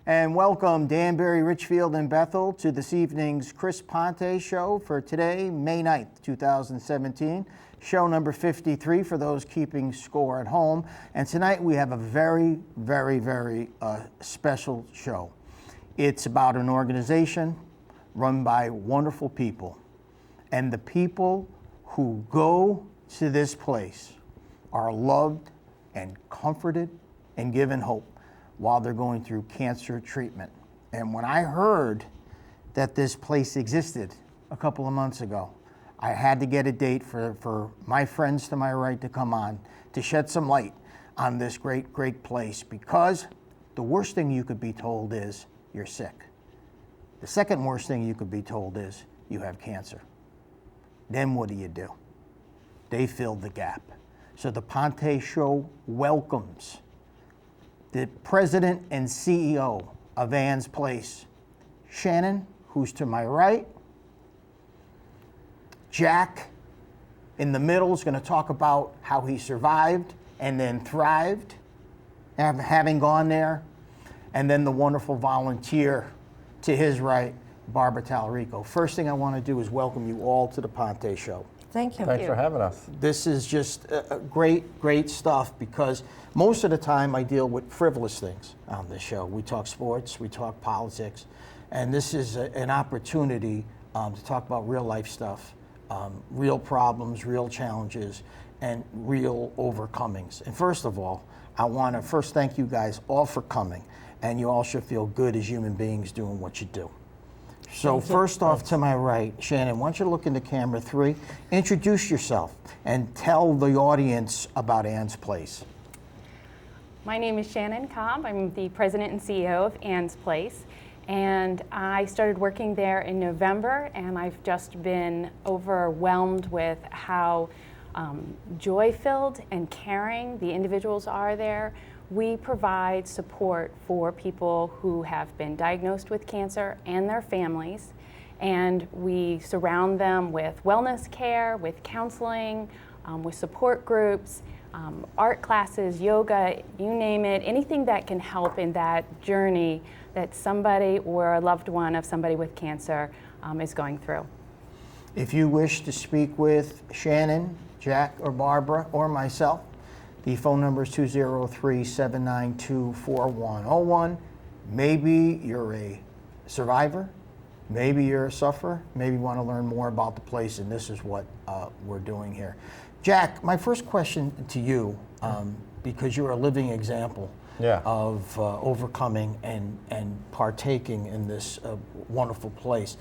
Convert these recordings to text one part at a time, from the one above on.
And welcome Danbury, Richfield, and Bethel to this evening's Chris Pante show for today, May 9th, 2017. Show number 53 for those keeping score at home. And tonight we have a very special show. It's about an organization run by wonderful people. And the people who go to this place are loved and comforted and given hope while they're going through cancer treatment. And when I heard that this place existed a couple of months ago, I had to get a date for my friends to my right to come on to shed some light on this great place, because the worst thing you could be told is you're sick. The second worst thing you could be told is you have cancer. Then what do? They filled the gap. So the Pante Show welcomes the president and CEO of Ann's Place, Shannon, who's to my right. Jack, in the middle, is going to talk about how he survived and then thrived, having gone there. And then the wonderful volunteer to his right, Barbara Talarico. First thing I want to do is welcome you all to the Pante Show. Thank you. Thanks for having us. This is just great stuff, because most of the time I deal with frivolous things on this show. We talk sports, we talk politics, and this is an opportunity to talk about real life stuff, real problems, real challenges, and real overcomings. And first of all, I want to first thank you guys all for coming, and you all should feel good as human beings doing what you do. So first off, to my right, Shannon, why don't you look into camera 3, introduce yourself, and tell the audience about Ann's Place. My name is Shannon Cobb. I'm the president and CEO of Ann's Place, and I started working there in November, and I've just been overwhelmed with how joy-filled and caring the individuals are there. We provide support for people who have been diagnosed with cancer and their families, and we surround them with wellness care, with counseling, with support groups, art classes, yoga, you name it, anything that can help in that journey that somebody or a loved one of somebody with cancer is going through. If you wish to speak with Shannon, Jack, or Barbara, or myself, the phone number is 203-792-4101. Maybe you're a survivor, maybe you're a sufferer, maybe you want to learn more about the place, and this is what we're doing here. Jack, my first question to you, because you're a living example of overcoming and partaking in this wonderful place.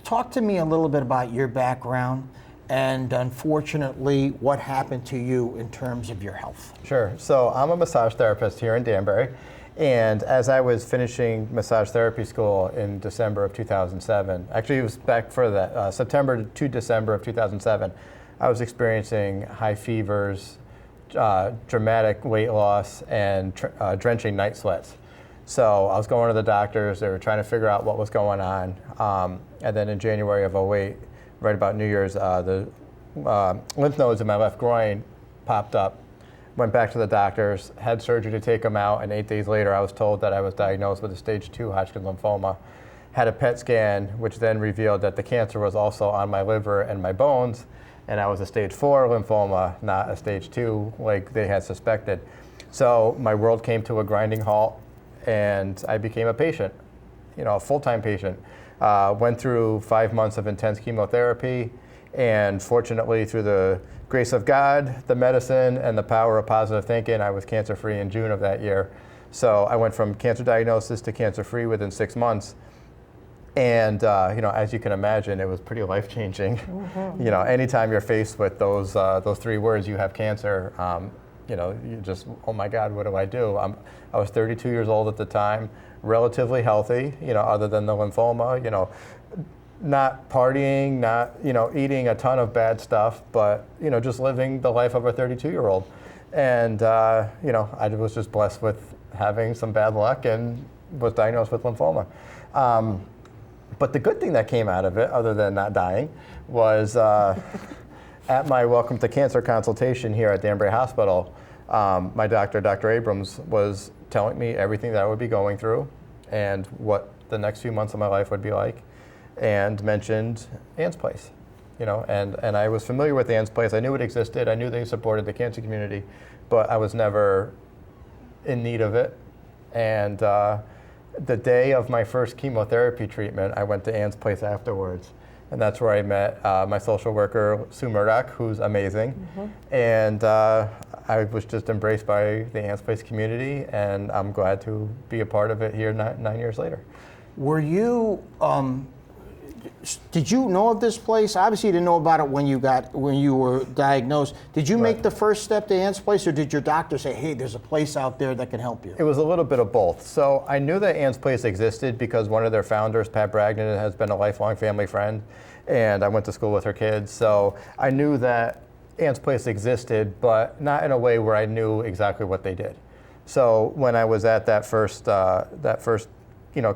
Talk to me a little bit about your background, and unfortunately, what happened to you in terms of your health? Sure. So I'm a massage therapist here in Danbury, and as I was finishing massage therapy school in December of 2007, actually it was back for that, September to December of 2007, I was experiencing high fevers, dramatic weight loss, and drenching night sweats. So I was going to the doctors, they were trying to figure out what was going on, and then in January of 2008, right about New Year's, the lymph nodes in my left groin popped up. Went back to the doctors, had surgery to take them out, and 8 days later I was told that I was diagnosed with a stage 2 Hodgkin lymphoma. Had a PET scan, which then revealed that the cancer was also on my liver and my bones, and I was a stage 4 lymphoma, not a stage 2 like they had suspected. So my world came to a grinding halt, and I became a patient, a full-time patient. Went through 5 months of intense chemotherapy, and fortunately, through the grace of God, the medicine, and the power of positive thinking, I was cancer-free in June of that year. So I went from cancer diagnosis to cancer-free within 6 months. And as you can imagine, it was pretty life-changing. Mm-hmm. Anytime you're faced with those 3 words, you have cancer, you just, oh my God, what do I do? I was 32 years old at the time, relatively healthy, other than the lymphoma, not partying, not, eating a ton of bad stuff, but, just living the life of a 32-year-old. And, I was just blessed with having some bad luck and was diagnosed with lymphoma. But the good thing that came out of it, other than not dying, was at my Welcome to Cancer consultation here at Danbury Hospital, my doctor, Dr. Abrams, was telling me everything that I would be going through, and what the next few months of my life would be like, and mentioned Ann's Place. And I was familiar with Ann's Place. I knew it existed. I knew they supported the cancer community, but I was never in need of it. And the day of my first chemotherapy treatment, I went to Ann's Place afterwards. And that's where I met my social worker, Sue Murdoch, who's amazing. And I was just embraced by the Ann's Place community, and I'm glad to be a part of it here 9 years later. Were you, did you know of this place? Obviously you didn't know about it when you were diagnosed. Did you make the first step to Ann's Place, or did your doctor say, hey, there's a place out there that can help you? It was a little bit of both. So I knew that Ann's Place existed because one of their founders, Pat Bragdon, has been a lifelong family friend, and I went to school with her kids. So I knew that Ann's Place existed, but not in a way where I knew exactly what they did. So when I was at that first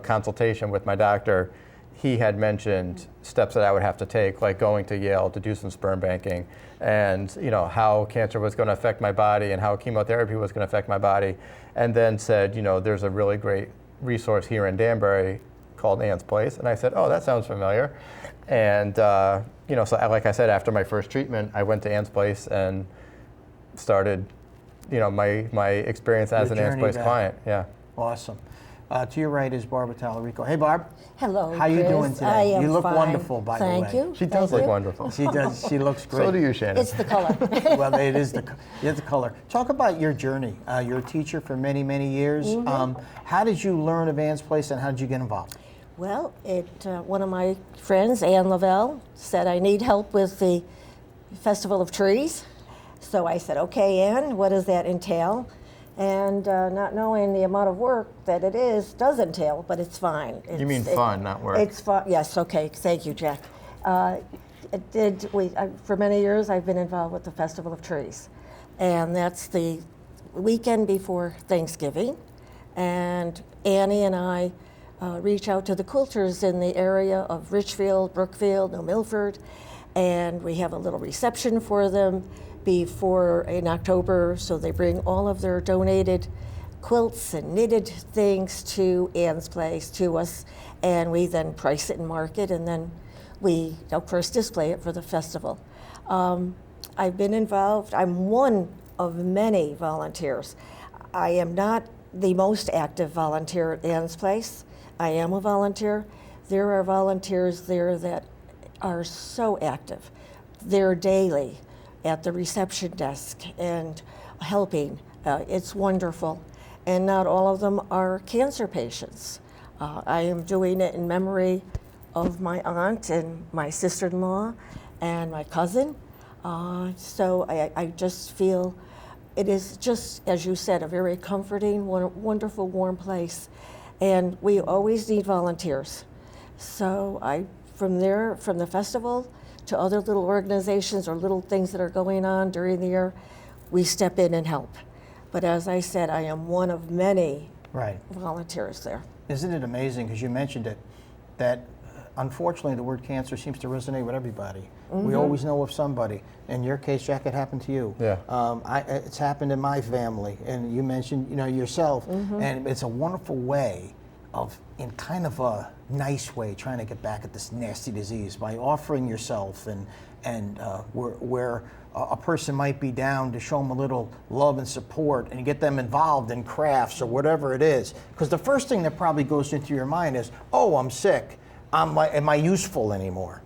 consultation with my doctor, he had mentioned steps that I would have to take, like going to Yale to do some sperm banking, and how cancer was going to affect my body and how chemotherapy was going to affect my body, and then said, there's a really great resource here in Danbury called Ann's Place, and I said, oh, that sounds familiar, and so like I said, after my first treatment, I went to Ann's Place and started, my experience as an Ann's Place client. Yeah. Awesome. To your right is Barbara Talarico. Hey, Barb. Hello, How you Chris. doing today? I am You look fine. wonderful, by the way. Thank you. She does look wonderful. She does. She looks great. So do you, Shannon. It's the color. Well, it is the color. Talk about your journey. You're a teacher for many, many years. How did you learn of Ann's Place, and how did you get involved? Well, one of my friends, Ann Lavelle, said I need help with the Festival of Trees. So I said, okay, Ann, what does that entail? And not knowing the amount of work that it does entail, but it's fine. You mean fun, not work. It's fun. Yes. Okay. Thank you, Jack. For many years, I've been involved with the Festival of Trees, and that's the weekend before Thanksgiving. And Annie and I reach out to the quilters in the area of Richfield, Brookfield, New Milford, and we have a little reception for them in October, so they bring all of their donated quilts and knitted things to Ann's Place, to us, and we then price it and mark it, and then we, of course, display it for the festival. I've been involved. I'm one of many volunteers. I am not the most active volunteer at Ann's Place. I am a volunteer. There are volunteers there that are so active. They're daily at the reception desk and helping. It's wonderful. And not all of them are cancer patients. I am doing it in memory of my aunt and my sister-in-law and my cousin. So I just feel it is just, as you said, a very comforting, wonderful, warm place. And we always need volunteers. So from the festival to other little organizations or little things that are going on during the year, we step in and help. But as I said, I am one of many volunteers there. Isn't it amazing, because you mentioned it, that unfortunately the word cancer seems to resonate with everybody. We always know of somebody. In your case, Jack, it happened to you. Yeah. It's happened in my family, and you mentioned yourself, and it's a wonderful way of, in kind of a nice way, trying to get back at this nasty disease by offering yourself and where a person might be down, to show them a little love and support and get them involved in crafts or whatever it is. Because the first thing that probably goes into your mind is, oh, I'm sick. Am I useful anymore?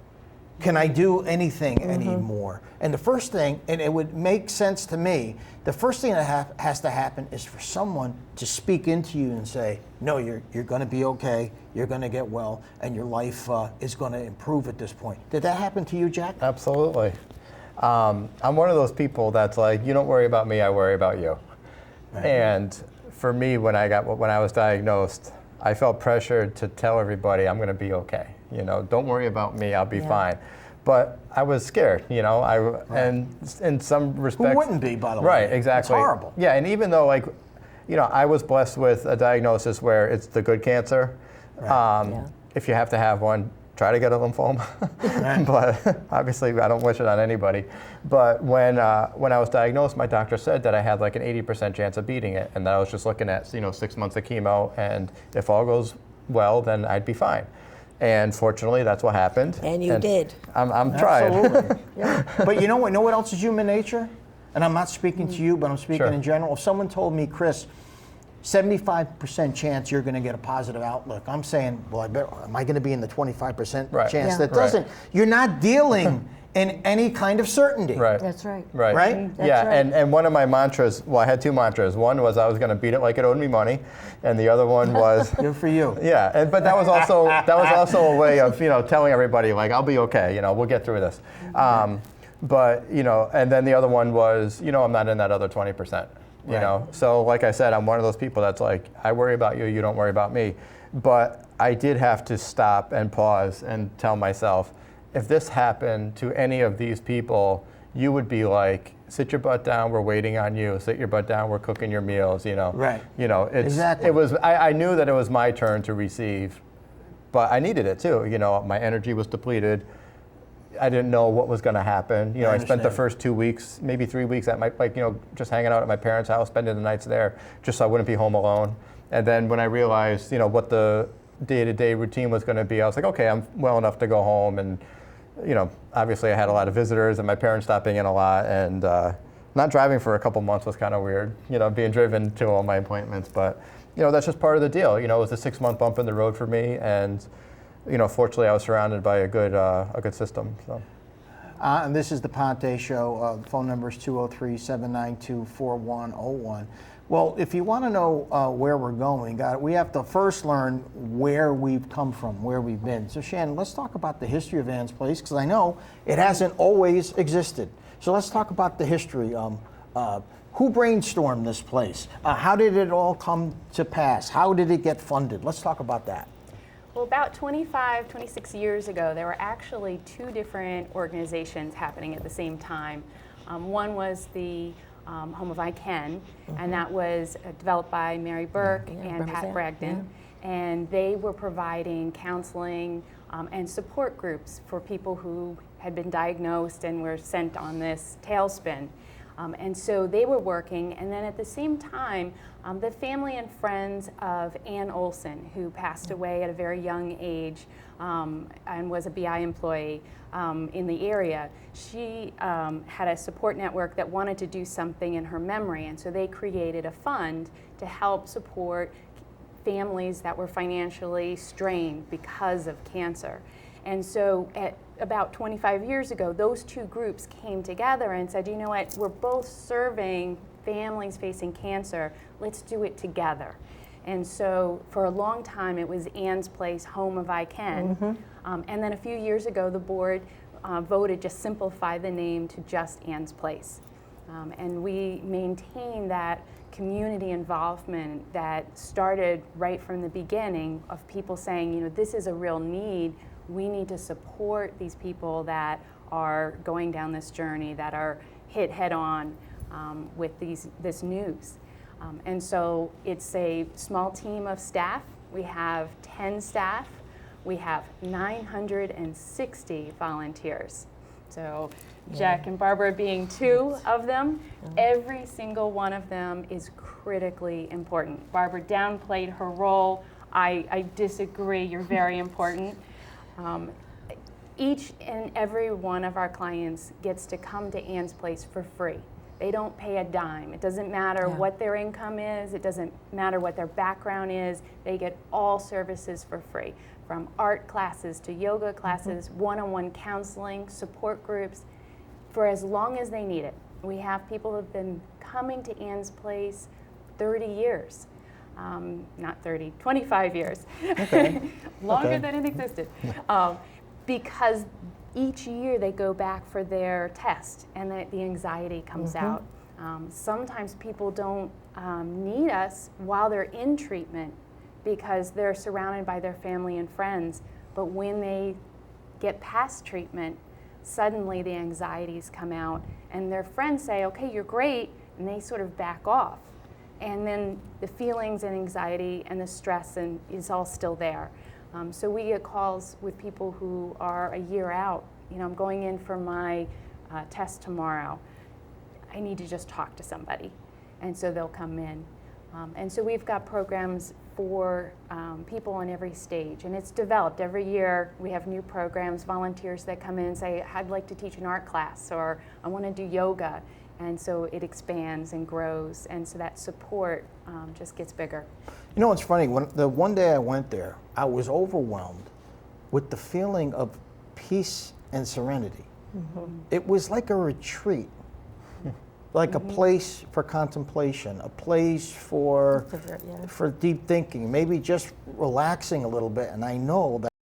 Can I do anything anymore? And the first thing, and it would make sense to me, the first thing that has to happen is for someone to speak into you and say, no, you're going to be okay, you're going to get well, and your life is going to improve at this point. Did that happen to you, Jack? Absolutely. I'm one of those people that's like, you don't worry about me, I worry about you. Right. And for me, when I was diagnosed, I felt pressured to tell everybody I'm going to be okay. Don't worry about me, I'll be fine. But I was scared, and in some respects. Who wouldn't be, by the way? Right, exactly. It's horrible. Yeah, and even though, I was blessed with a diagnosis where it's the good cancer. Right. If you have to have one, try to get a lymphoma, but obviously I don't wish it on anybody. But when I was diagnosed, my doctor said that I had like an 80% chance of beating it, and that I was just looking at 6 months of chemo, and if all goes well, then I'd be fine. And fortunately, that's what happened. And you did. I'm trying. Absolutely. But you know what else is human nature? And I'm not speaking to you, but I'm speaking in general. If someone told me, Chris, 75% chance you're going to get a positive outlook, I'm saying, well, am I going to be in the 25% chance that doesn't? You're not dealing in any kind of certainty. Right. That's right. Right. That's yeah, right. and one of my mantras, well, I had two mantras. One was I was going to beat it like it owed me money, and the other one was Good for you. yeah. But that was also a way of telling everybody like I'll be okay. We'll get through this. But and then the other one was I'm not in that other 20%. You know, so like I said, I'm one of those people that's like, I worry about you, you don't worry about me. But I did have to stop and pause and tell myself, if this happened to any of these people, you would be like, sit your butt down, we're waiting on you. Sit your butt down, we're cooking your meals, Right. Exactly. I knew that it was my turn to receive, but I needed it too. My energy was depleted. I didn't know what was going to happen. I spent the first 2 weeks, maybe 3 weeks at my, just hanging out at my parents' house, spending the nights there, just so I wouldn't be home alone. And then when I realized, what the day-to-day routine was going to be, I was like, okay, I'm well enough to go home. And, obviously I had a lot of visitors and my parents stopping in a lot. And not driving for a couple months was kind of weird, being driven to all my appointments. But, that's just part of the deal. It was a 6-month bump in the road for me. And fortunately, I was surrounded by a good system. So. And this is the Pante Show. The phone number is 203-792-4101. Well, if you want to know where we're going, we have to first learn where we've come from, where we've been. So, Shannon, let's talk about the history of Ann's Place, because I know it hasn't always existed. So let's talk about the history. Who brainstormed this place? How did it all come to pass? How did it get funded? Let's talk about that. Well, about 26 years ago, there were actually two different organizations happening at the same time. One was the Home of I Can, and that was developed by Mary Burke and Pat Bragdon. And they were providing counseling and support groups for people who had been diagnosed and were sent on this tailspin. And so they were working, and then at the same time, the family and friends of Ann Olson, who passed away at a very young age and was a BI employee in the area, she had a support network that wanted to do something in her memory, and so they created a fund to help support families that were financially strained because of cancer. And so about 25 years ago, those two groups came together and said, you know what, we're both serving families facing cancer, let's do it together. And so for a long time, it was Ann's Place, Home of I Can. And then a few years ago, the board voted to simplify the name to just Ann's Place. And we maintain that community involvement that started right from the beginning of people saying, this is a real need. We need to support these people that are going down this journey, that are hit head on with this news. And so it's a small team of staff. We have 10 staff. We have 960 volunteers. So Jack and Barbara being two of them, every single one of them is critically important. Barbara downplayed her role. I disagree, you're very important. Each and every one of our clients gets to come to Ann's Place for free. They don't pay a dime. It doesn't matter what their income is. It doesn't matter what their background is. They get all services for free, from art classes to yoga classes, one-on-one counseling, support groups, for as long as they need it. We have people who have been coming to Ann's Place 30 years. Not 30, 25 years. Okay. Longer than it existed. Because each year they go back for their test and the anxiety comes out. Sometimes people don't need us while they're in treatment because they're surrounded by their family and friends. But when they get past treatment, suddenly the anxieties come out and their friends say, okay, you're great, and they sort of back off. And then the feelings and anxiety and the stress is all still there. So we get calls with people who are a year out. You know, I'm going in for my test tomorrow. I need to just talk to somebody. And so they'll come in. And so we've got programs for people on every stage. And it's developed. Every year we have new programs, volunteers that come in and say, I'd like to teach an art class, or I want to do yoga. And so it expands and grows. And so that support just gets bigger. You know, it's funny, the one day I went there, I was overwhelmed with the feeling of peace and serenity. Mm-hmm. It was like a retreat, like a place for contemplation, a place for deep thinking, maybe just relaxing a little bit. And I know that